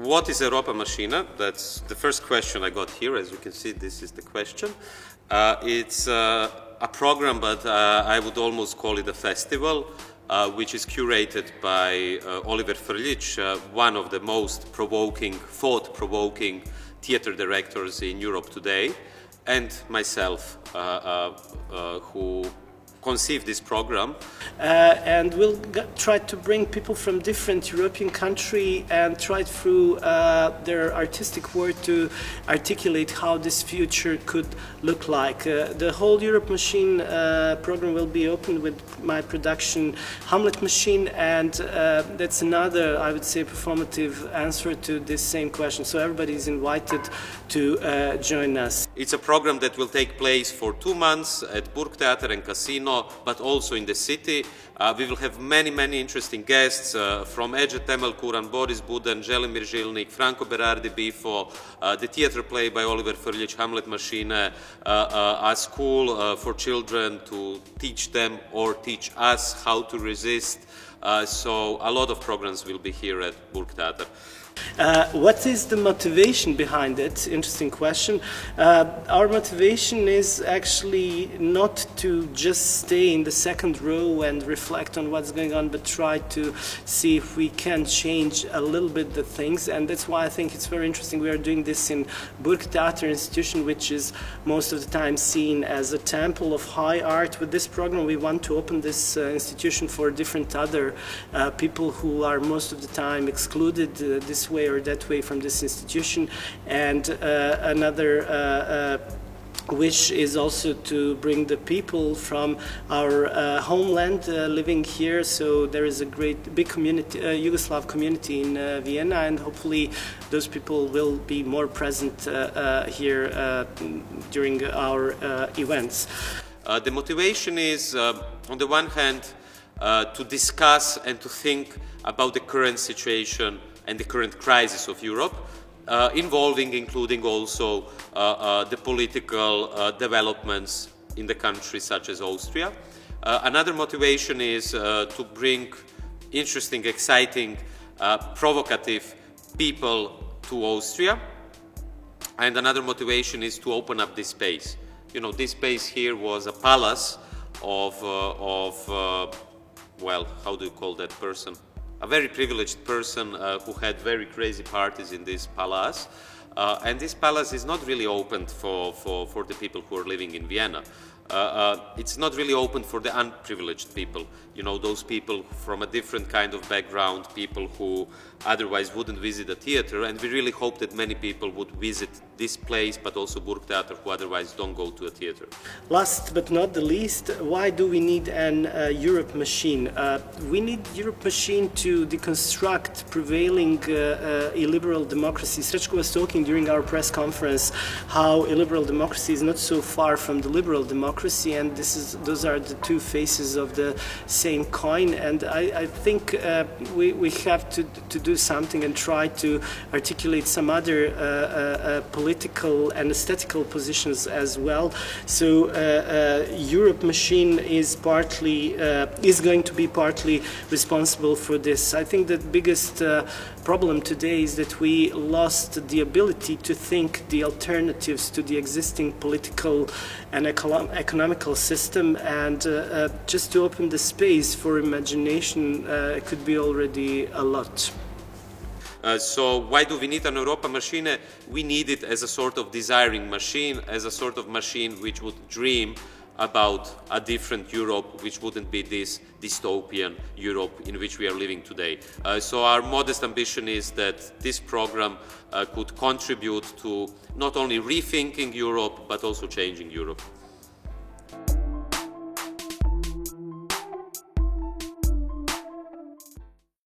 what is Europamaschine? That's the first question I got here. As you can see, this is the question. It's a program, but I would almost call it a festival, which is curated by Oliver Frljić, one of the most thought-provoking theater directors in Europe today, and myself, who conceived this program. And we'll try to bring people from different European countries and try through their artistic work to articulate how this future could look like. The whole Europamaschine program will be opened with my production Hamlet Machine, and that's another, I would say, performative answer to this same question. So everybody is invited to join us. It's a program that will take place for 2 months at Burgtheater and Casino, but also in the city. We will have many interesting guests from Eđe Temel, Kuran, Boris Budan, Želimir Žilnik, Franco Berardi Bifo, the theater play by Oliver Frljić, Hamlet Machine, a school for children to teach them or teach us how to resist. So a lot of programs will be here at Burgtheater. What is the motivation behind it? Interesting question. Our motivation is actually not to just stay in the second row and reflect on what's going on, but try to see if we can change a little bit the things, and that's why I think it's very interesting. We are doing this in Burgtheater institution, which is most of the time seen as a temple of high art. With this program we want to open this institution for different other people who are most of the time excluded this way or that way from this institution. And another wish is also to bring the people from our homeland living here. So there is a big community, Yugoslav community in Vienna, and hopefully those people will be more present here during our events. The motivation is, on the one hand, to discuss and to think about the current situation and the current crisis of Europe, including also the political developments in the countries such as Austria. Another motivation is to bring interesting, exciting, provocative people to Austria. And another motivation is to open up this space. You know, this space here was a palace of well, how do you call that person? A very privileged person who had very crazy parties in this palace. And this palace is not really open for the people who are living in Vienna. It's not really open for the unprivileged people, you know, those people from a different kind of background, people who otherwise wouldn't visit a theater, and we really hope that many people would visit this place, but also Burgtheater, who otherwise don't go to a theater. Last but not the least, why do we need an Europamaschine? We need Europamaschine to deconstruct prevailing illiberal democracy. Srećko was talking during our press conference how illiberal democracy is not so far from the liberal democracy, and those are the two faces of the same coin. And I think we have to do something and try to articulate some other political and aesthetical positions as well. So Europamaschine is going to be partly responsible for this. I think the biggest problem today is that we lost the ability to think the alternatives to the existing political and economical system, and just to open the space for imagination could be already a lot. So why do we need an Europamaschine? We need it as a sort of desiring machine, as a sort of machine which would dream about a different Europe, which wouldn't be this dystopian Europe in which we are living today. So our modest ambition is that this program could contribute to not only rethinking Europe, but also changing Europe.